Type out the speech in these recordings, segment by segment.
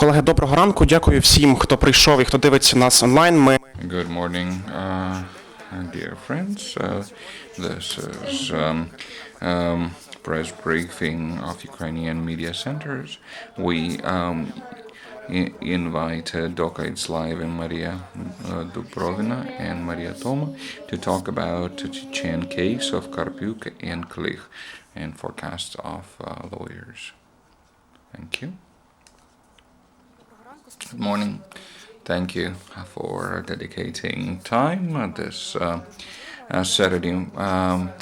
Колеги, доброго ранку. Дякую всім, хто прийшов і хто дивиться нас онлайн. Good morning, dear friends. This is press briefing of Ukrainian media centers. We invite Dokka, Itslayev, and Maria Dubrovina and Maria Toma to talk about the Chechen case of Karpiuk and Klykh and forecasts of lawyers. Thank you. Good morning. Thank you for dedicating time this Saturday.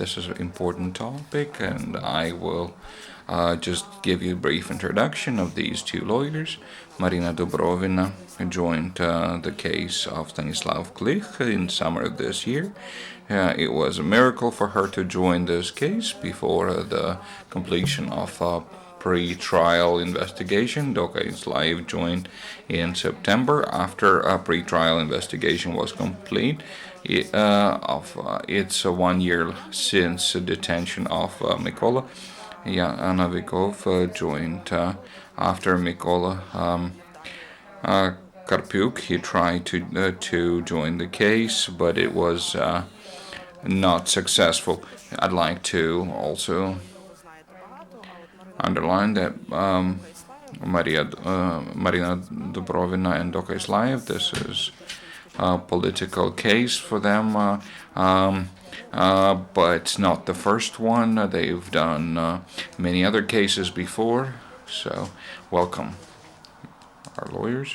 This is an important topic, and I will just give you a brief introduction of these two lawyers. Maryna Dubrovina joined the case of Stanislav Klykh in summer of this year. It was a miracle for her to join this case before the completion of pre-trial investigation. Dokka Itslayev joined in September after a pre-trial investigation was complete. It's 1 year since the detention of Mykola. Novikov joined after Mykola Karpiuk. He tried to join the case, but it was not successful. I'd like to also underline that Maryna Dubrovina and Dokka Itslayev, this is a political case for them, but not the first one. They've done many other cases before, so welcome our lawyers.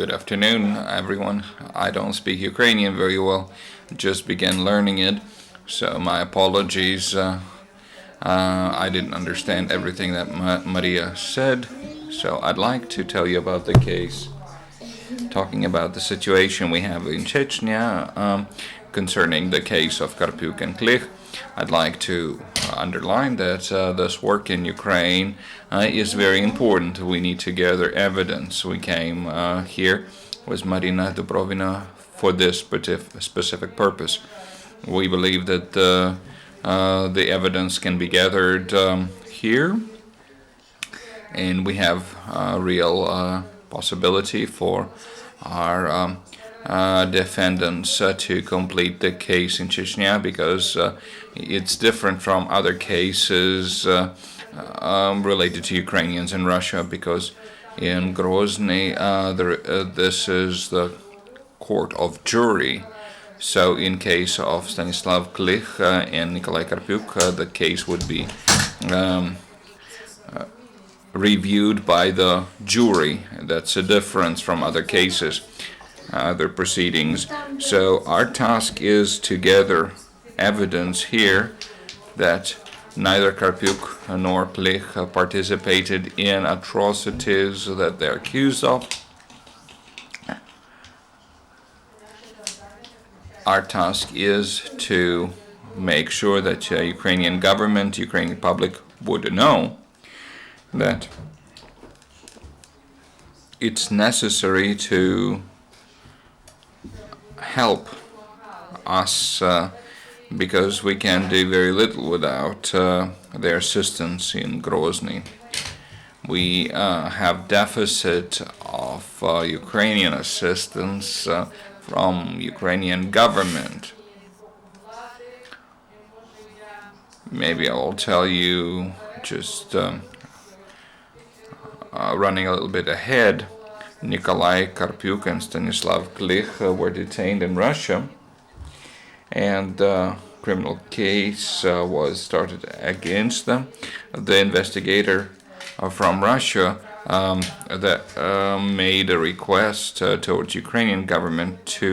Good afternoon, everyone. I don't speak Ukrainian very well, just began learning it, so my apologies. I didn't understand everything that Maria said, so I'd like to tell you about the case, talking about the situation we have in Chechnya concerning the case of Karpiuk and Klykh. I'd like to underline that this work in Ukraine is very important. We need to gather evidence. We came here with Maryna Dubrovina for this specific purpose. We believe that the evidence can be gathered here, and we have a real possibility for our defendants to complete the case in Chechnya, because it's different from other cases related to Ukrainians in Russia, because in Grozny this is the court of jury. So in case of Stanislav Klykh and Mykola Karpiuk, the case would be reviewed by the jury. That's a difference from other cases, other proceedings. So our task is to gather evidence here that neither Karpiuk nor Klykh participated in atrocities that they're accused of. Our task is to make sure that Ukrainian government, Ukrainian public would know that it's necessary to help us, because we can do very little without their assistance in Grozny. We have deficit of Ukrainian assistance from Ukrainian government. Maybe I will tell you, just running a little bit ahead, Mykola Karpiuk and Stanislav Klykh were detained in Russia, and the criminal case was started against them. The investigator from Russia that made a request towards Ukrainian government to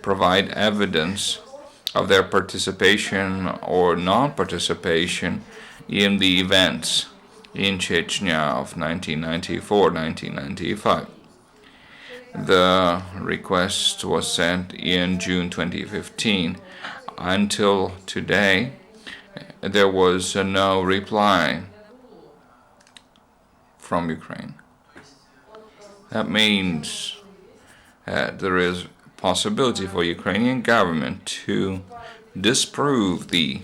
provide evidence of their participation or non-participation in the events in Chechnya of 1994-1995. The request was sent in June 2015. Until today, there was no reply from Ukraine. That means that there is possibility for Ukrainian government to disprove the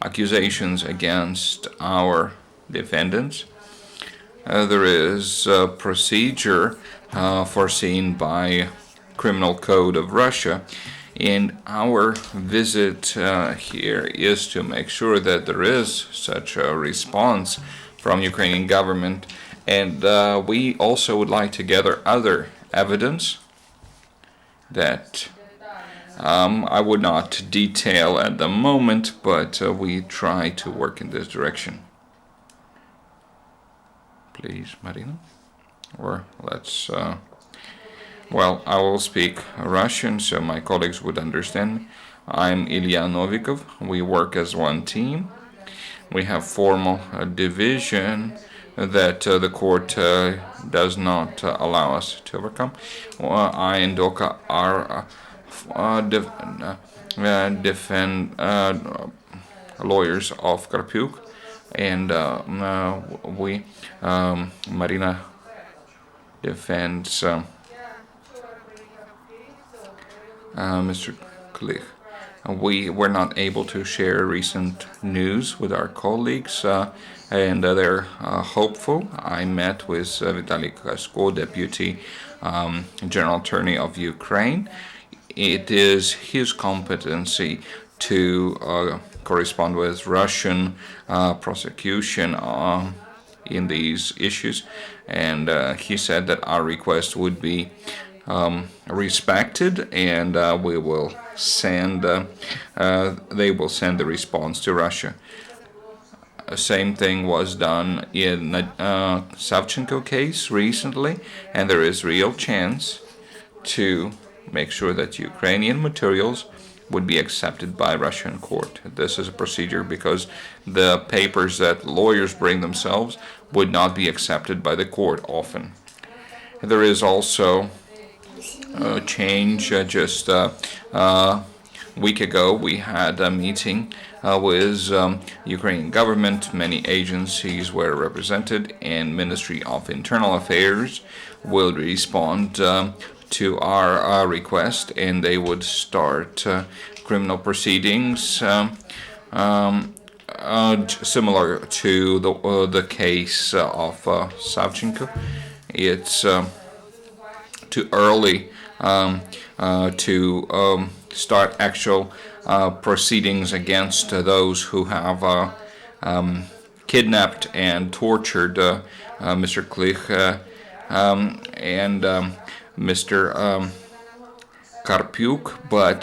accusations against our defendants. There is a procedure foreseen by Criminal Code of Russia, and our visit here is to make sure that there is such a response from Ukrainian government, and we also would like to gather other evidence that I would not detail at the moment, but we try to work in this direction. Please, Maryna. Or let's, well, I will speak Russian so my colleagues would understand me. I'm Ilya Novikov. We work as one team. We have formal division that the court does not allow us to overcome. I and Dokka are defend lawyers of Karpiuk, and we, Maryna, defends Mr. Klykh. We were not able to share recent news with our colleagues, and they're hopeful. I met with Vitaly Kasko, Deputy General Attorney of Ukraine. It is his competency to correspond with Russian prosecution in these issues, and he said that our request would be respected, and we will send. They will send the response to Russia. Same thing was done in Savchenko case recently, and there is real chance to make sure that Ukrainian materials would be accepted by Russian court. This is a procedure because the papers that lawyers bring themselves would not be accepted by the court often. There is also a change. Just a week ago we had a meeting with Ukrainian government. Many agencies were represented, and Ministry of Internal Affairs will respond to our request, and they would start criminal proceedings similar to the case of Savchenko. It's too early to start actual proceedings against those who have kidnapped and tortured Mr. Klykh and Mr. Karpiuk, but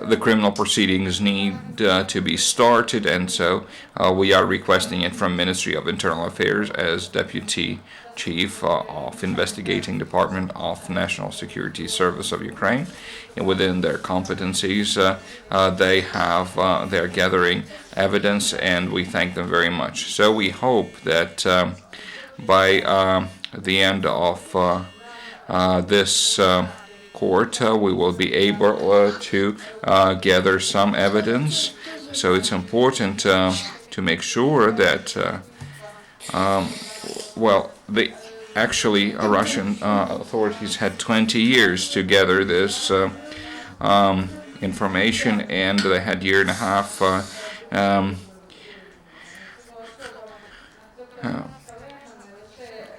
the criminal proceedings need to be started, and so we are requesting it from Ministry of Internal Affairs as Deputy Chief of Investigating Department of National Security Service of Ukraine. And within their competencies, they are gathering evidence, and we thank them very much. So we hope that by the end of this court, we will be able to gather some evidence. So it's important to make sure that, well, actually Russian authorities had 20 years to gather this information, and they had a year and a half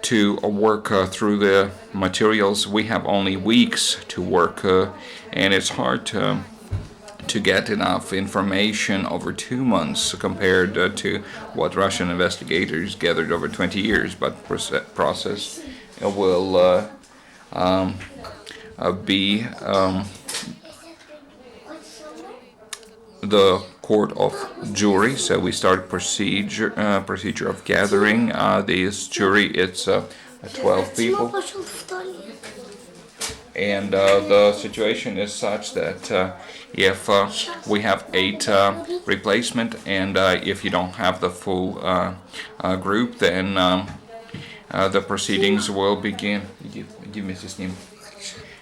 to work through the materials. We have only weeks to work, and it's hard to get enough information over 2 months compared to what Russian investigators gathered over 20 years. But process will be the court of jury. So we start procedure of gathering this jury. It's 12 people, and the situation is such that if we have 8 replacement, and if you don't have the full group, then the proceedings will begin.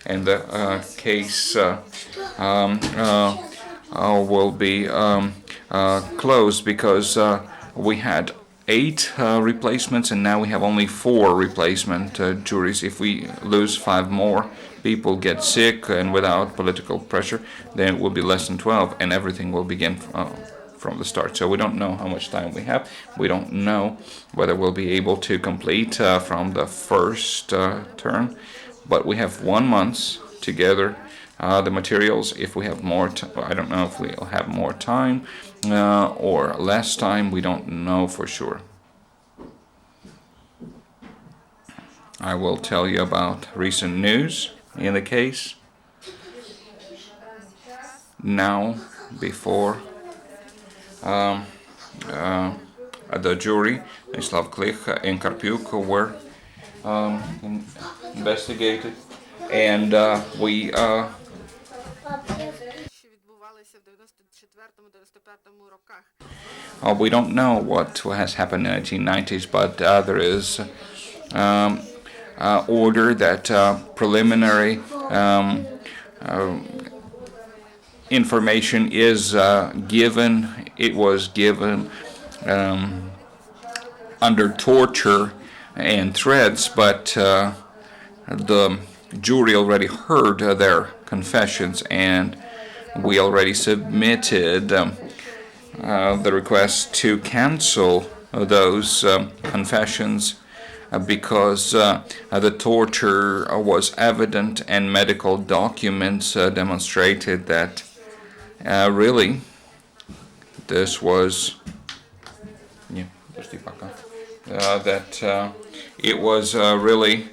and the case will be closed because we had 8 replacements and now we have only 4 replacement juries. If we lose 5 more, people get sick, and without political pressure, then it will be less than 12, and everything will begin from the start. So we don't know how much time we have. We don't know whether we'll be able to complete from the first term, but we have 1 month together. The materials, if we have more, I don't know if we'll have more time or less time. We don't know for sure. I will tell you about recent news in the case. Now, before the jury, Stanislav and Karpiuk were investigated, and we we don't know what has happened in the 1990s, but there is order that preliminary information is given. It was given under torture and threats, but the jury already heard their confessions, and we already submitted the request to cancel those confessions because the torture was evident and medical documents demonstrated that really this was that it was really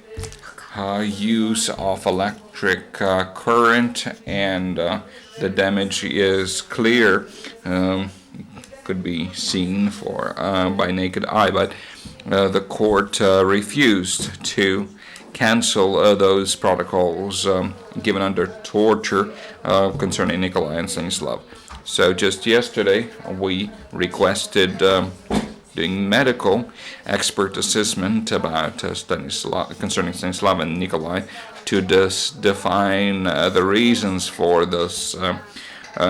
use of electric current, and the damage is clear, could be seen by naked eye, but the court refused to cancel those protocols given under torture concerning Mykola and Stanislav. So just yesterday we requested doing medical expert assessment about concerning Stanislav and Mykola to define the reasons for this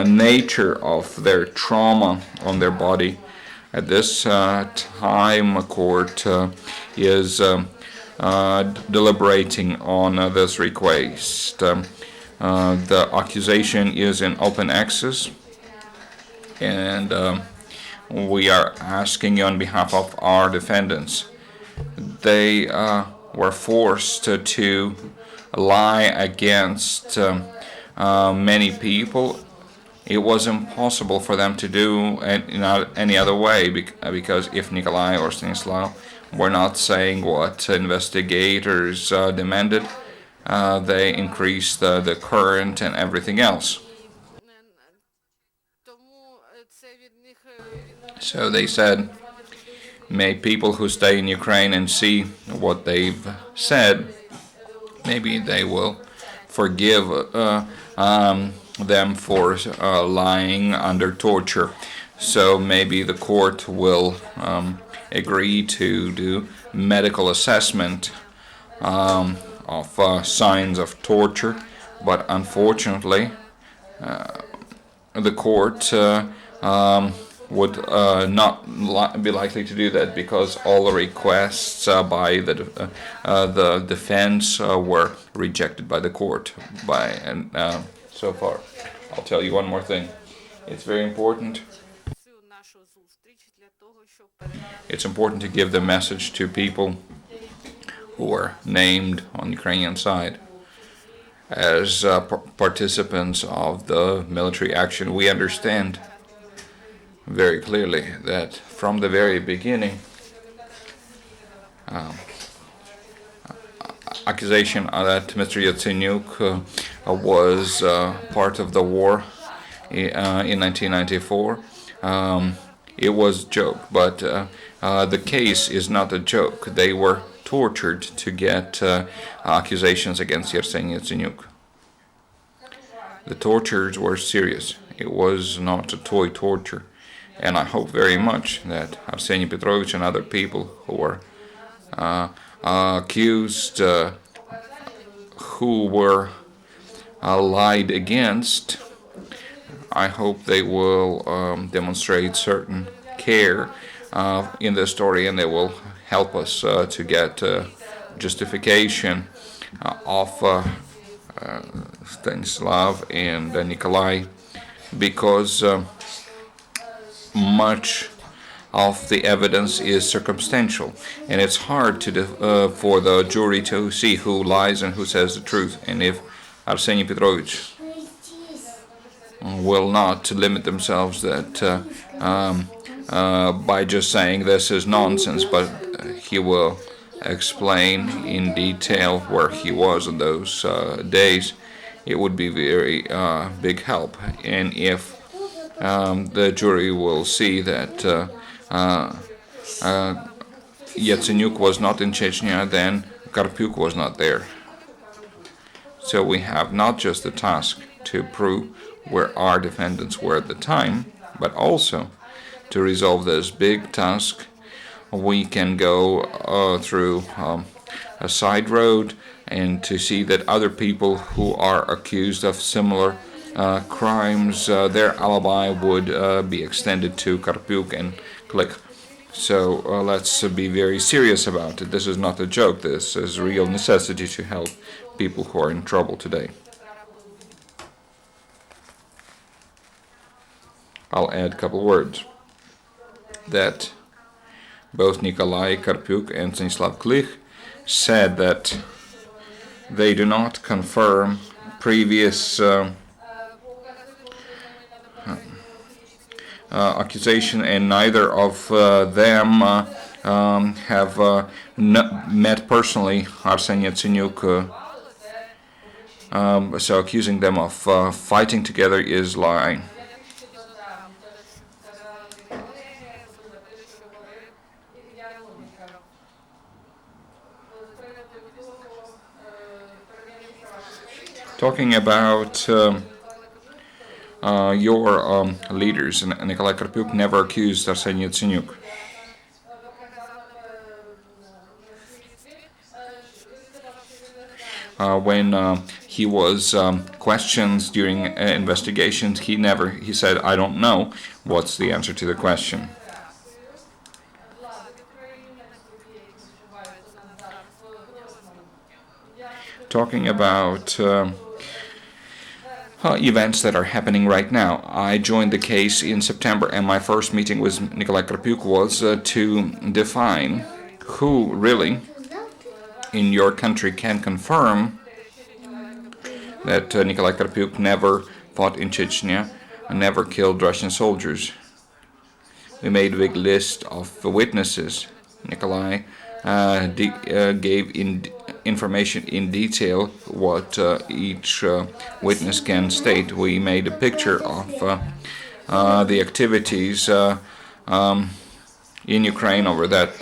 nature of their trauma on their body. At this time, a court is deliberating on this request. The accusation is in open access, and we are asking you on behalf of our defendants. They were forced to lie against many people. It was impossible for them to do any other way, because if Nikolai or Stanislav were not saying what investigators demanded, they increased the current and everything else. So they said, may people who stay in Ukraine and see what they've said, maybe they will forgive them for lying under torture. So maybe the court will agree to do medical assessment of signs of torture, but unfortunately the court would not be likely to do that, because all the requests by the defense were rejected by the court. So far, I'll tell you one more thing. It's very important. It's important to give the message to people who are named on the Ukrainian side as participants of the military action. We understand very clearly that from the very beginning, accusation that Mr. Yatsenyuk was part of the war in 1994. It was a joke, but the case is not a joke. They were tortured to get accusations against Arseniy Yatsenyuk. The tortures were serious. It was not a toy torture. And I hope very much that Arseniy Petrovich and other people who were accused, who were lied against, I hope they will demonstrate certain care in the story, and they will help us to get justification of Stanislav and Nikolai, because much of the evidence is circumstantial, and it's hard for the jury to see who lies and who says the truth. And if Arseny Petrovich will not limit themselves that by just saying this is nonsense, but he will explain in detail where he was in those days, it would be very big help. And if the jury will see that Yatsenyuk was not in Chechnya, then Karpiuk was not there. So we have not just the task to prove where our defendants were at the time, but also to resolve this big task. We can go through a side road and to see that other people who are accused of similar crimes, their alibi would be extended to Karpiuk and Klykh. So let's be very serious about it. This is not a joke. This is a real necessity to help people who are in trouble today. I'll add a couple words. That both Nikolai Karpiuk and Stanislav Klykh said that they do not confirm previous accusation, and neither of them have met personally Arseny Yatsenyuk. So accusing them of fighting together is lying. Talking about your leaders, Nikolai Karpiuk never accused Arseny Yatsenyuk. When he was questioned during investigations, he said, "I don't know what's the answer to the question." Talking about events that are happening right now. I joined the case in September, and my first meeting with Nikolai Karpiuk was to define who really in your country can confirm that Nikolai Karpiuk never fought in Chechnya and never killed Russian soldiers. We made a big list of witnesses. Nikolai gave information in detail what each witness can state. We made a picture of the activities in Ukraine over that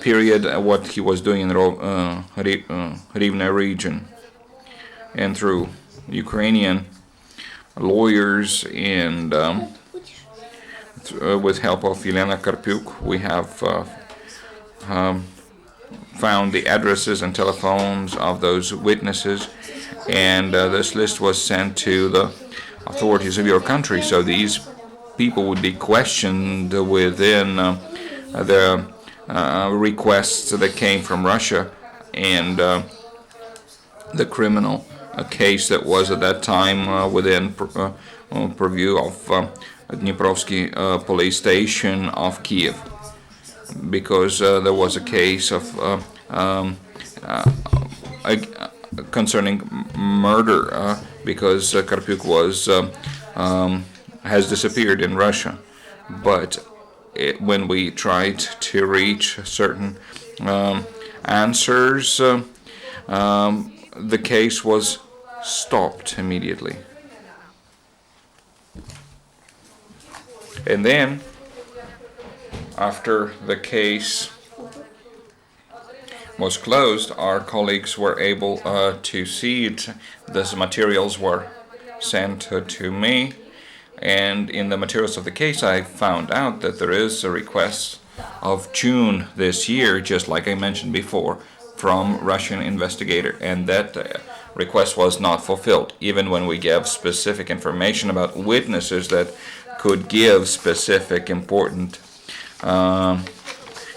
period, what he was doing in the Rivne region. And through Ukrainian lawyers and with help of Elena Karpiuk, we have found the addresses and telephones of those witnesses, and this list was sent to the authorities of your country. So these people would be questioned within the requests that came from Russia, and the criminal case that was at that time within purview of Dniprovsky police station of Kiev, because there was a case of concerning murder, because Karpiuk has disappeared in Russia. But when we tried to reach certain answers, the case was stopped immediately. And then, after the case was closed, our colleagues were able to see it. These materials were sent to me, and in the materials of the case I found out that there is a request of June this year, just like I mentioned before, from Russian investigator, and that request was not fulfilled. Even when we gave specific information about witnesses that could give specific important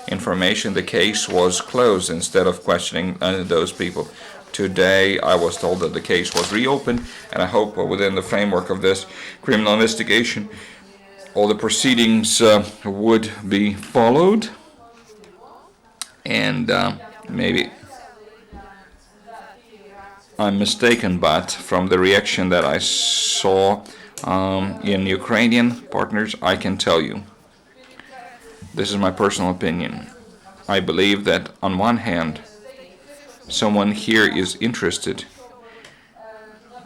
information, the case was closed instead of questioning those people. Today, I was told that the case was reopened, and I hope within the framework of this criminal investigation, all the proceedings would be followed, and maybe I'm mistaken, but from the reaction that I saw in Ukrainian partners, I can tell you, this is my personal opinion. I believe that on one hand, someone here is interested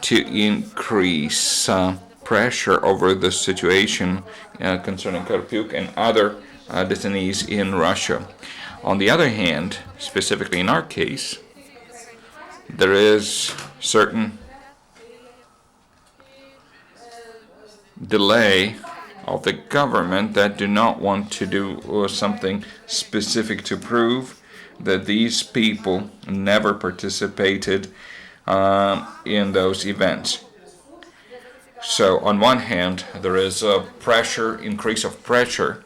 to increase pressure over the situation concerning Karpiuk and other detainees in Russia. On the other hand, specifically in our case, there is certain delay of the government that do not want to do something specific to prove that these people never participated in those events. So on one hand, there is a increase of pressure.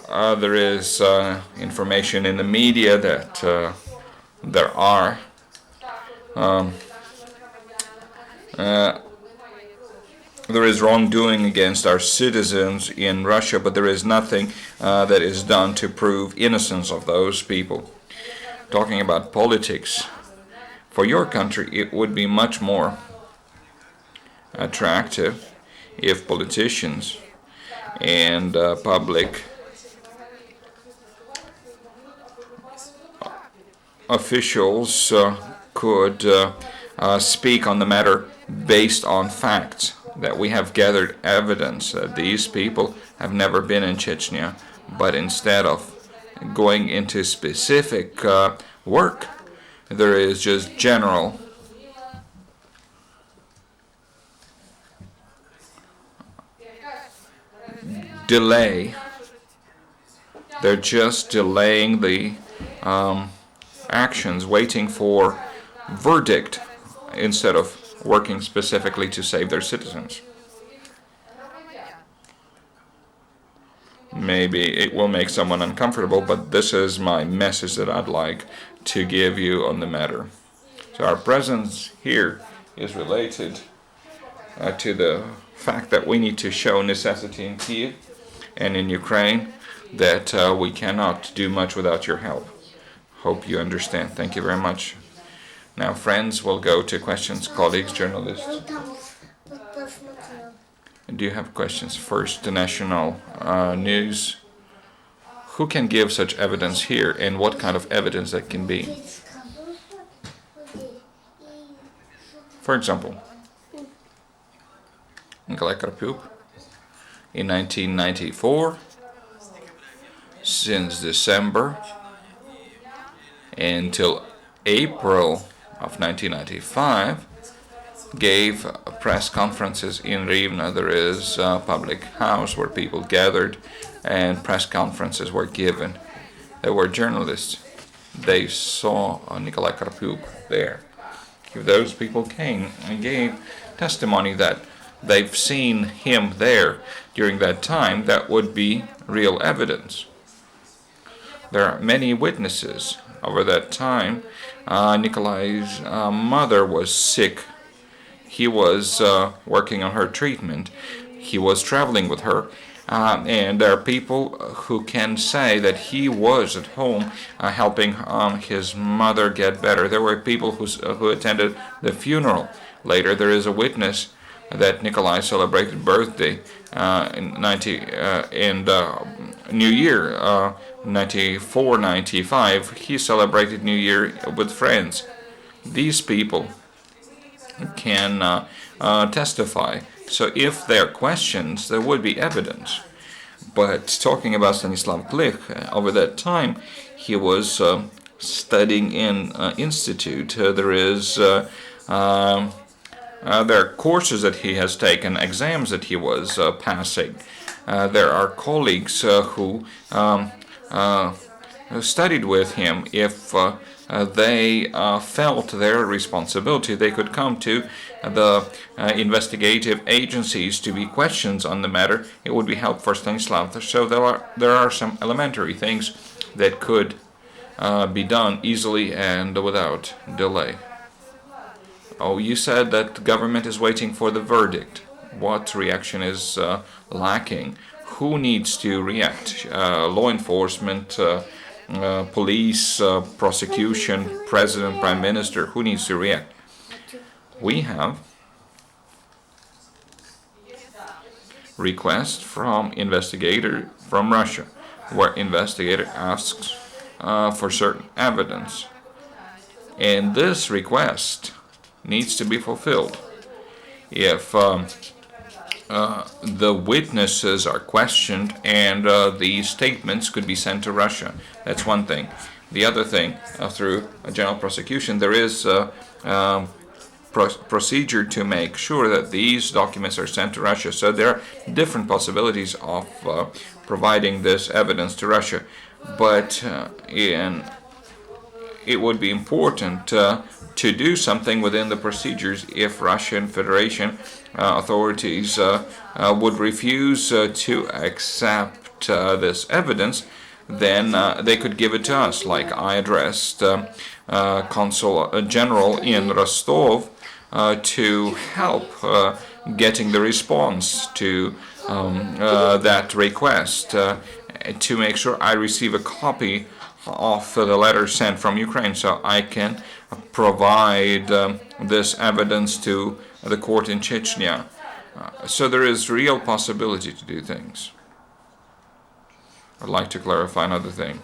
There is information in the media that there are there is wrongdoing against our citizens in Russia, but there is nothing that is done to prove innocence of those people. Talking about politics, for your country, it would be much more attractive if politicians and public officials could speak on the matter based on facts, that we have gathered evidence that these people have never been in Chechnya, but instead of going into specific work, there is just general delay. They're just delaying the actions, waiting for verdict instead of working specifically to save their citizens. Maybe it will make someone uncomfortable, but this is my message that I'd like to give you on the matter. So our presence here is related to the fact that we need to show necessity in Kiev and in Ukraine, that we cannot do much without your help. Hope you understand. Thank you very much. Now, friends, we'll go to questions. Colleagues, journalists. Do you have questions? First, the national news. Who can give such evidence here, and what kind of evidence that can be? For example, Mykola Karpiuk in 1994, since December until April of 1995, gave press conferences in Rivne. There is a public house where people gathered and press conferences were given. There were journalists. They saw Mykola Karpiuk there. If those people came and gave testimony that they've seen him there during that time, that would be real evidence. There are many witnesses. Over that time, Nikolai's mother was sick. He was working on her treatment. He was traveling with her. And there are people who can say that he was at home helping his mother get better. There were people who attended the funeral. Later, there is a witness that Nikolai celebrated birthday in New Year, 94, 95. He celebrated New Year with friends. These people can testify. So if there are questions, there would be evidence. But talking about Stanislav Klykh, over that time, he was studying in institute. There are courses that he has taken, exams that he was passing. There are colleagues who studied with him, if they felt their responsibility, they could come to the investigative agencies to be questions on the matter. It would be help for Stanislav. So there are some elementary things that could be done easily and without delay. Oh, you said that the government is waiting for the verdict. What reaction is lacking? Who needs to react? Law enforcement, police, prosecution, president, prime minister. Who needs to react? We have request from investigator from Russia, where investigator asks for certain evidence, and this request needs to be fulfilled. If the witnesses are questioned and the statements could be sent to Russia, that's one thing. The other thing, through a general prosecution, there is procedure to make sure that these documents are sent to Russia. So there are different possibilities of providing this evidence to Russia, but it would be important to do something within the procedures. If Russian Federation authorities would refuse to accept this evidence, then they could give it to us. Like I addressed Consul General in Rostov to help getting the response to that request, to make sure I receive a copy of the letter sent from Ukraine, so I can provide this evidence to the court in Chechnya. So there is real possibility to do things. I'd like to clarify another thing.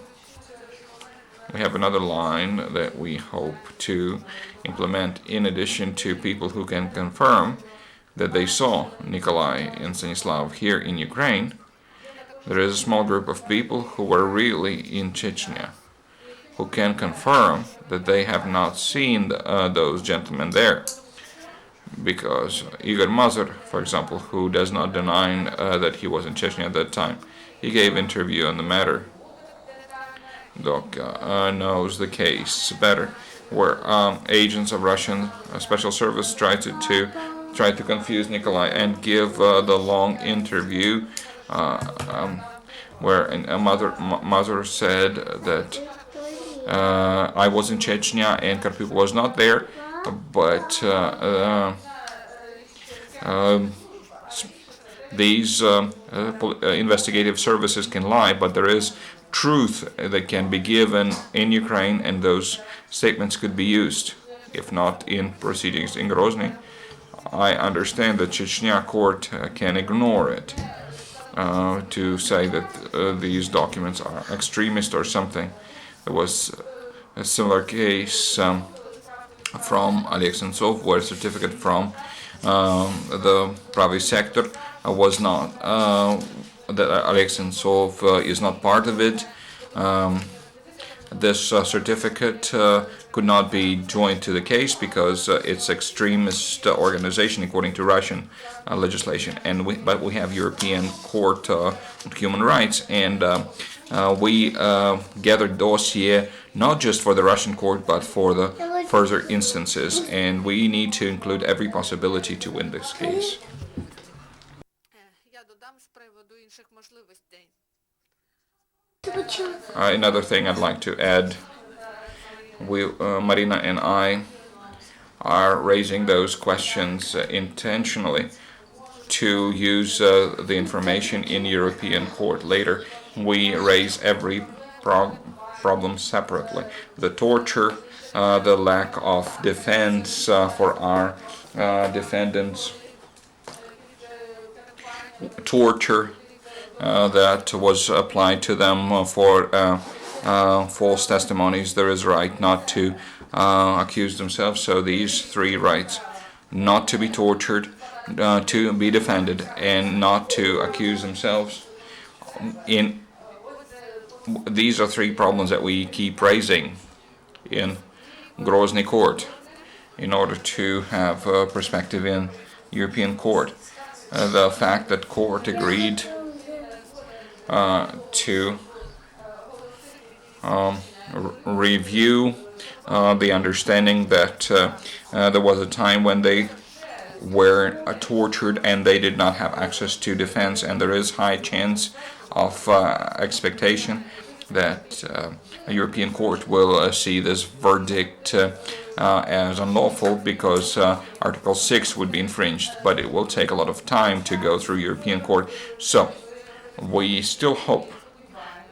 We have another line that we hope to implement, in addition to people who can confirm that they saw Mykola and Stanislav here in Ukraine. There is a small group of people who were really in Chechnya, who can confirm that they have not seen those gentlemen there. Because Igor Mazur, for example, who does not deny that he was in Chechnya at that time, he gave interview on the matter. Dokka knows the case better, where agents of Russian special service tried to confuse Nikolai and give the long interview, where Mazur said that I was in Chechnya and Karpiuk was not there, but these investigative services can lie, but there is truth that can be given in Ukraine, and those statements could be used, if not in proceedings in Grozny. I understand that Chechnya court can ignore it, to say that these documents are extremist or something. There was a similar case from Oleg Sentsov, where a certificate from the Pravy sector was not, that Oleg Sentsov is not part of it. This certificate could not be joined to the case because it's extremist organization according to Russian legislation. But we have European Court of Human Rights, and we gathered dossier not just for the Russian court but for the further instances, and we need to include every possibility to win this case. Another thing I'd like to add, Maryna and I are raising those questions intentionally to use the information in European court. Later, we raise every problem separately. The torture, the lack of defense for our defendants, torture that was applied to them for false testimonies. There is a right not to accuse themselves. So these three rights: not to be tortured, to be defended, and not to accuse themselves. These are three problems that we keep raising in Grozny court in order to have a perspective in European court. The fact that court agreed to review the understanding that there was a time when they were tortured and they did not have access to defense, and there is high chance of expectation that a European court will see this verdict as unlawful because Article 6 would be infringed, but it will take a lot of time to go through European court. So we still hope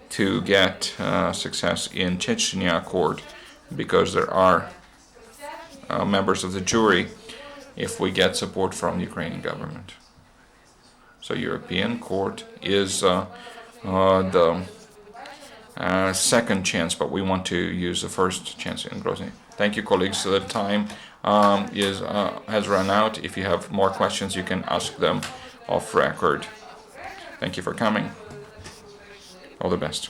to get success in Chechnya court because there are members of the jury if we get support from the Ukrainian government. So European court is the second chance, but we want to use the first chance in Grozny. Thank you, colleagues. The time has run out. If you have more questions, you can ask them off record. Thank you for coming. All the best.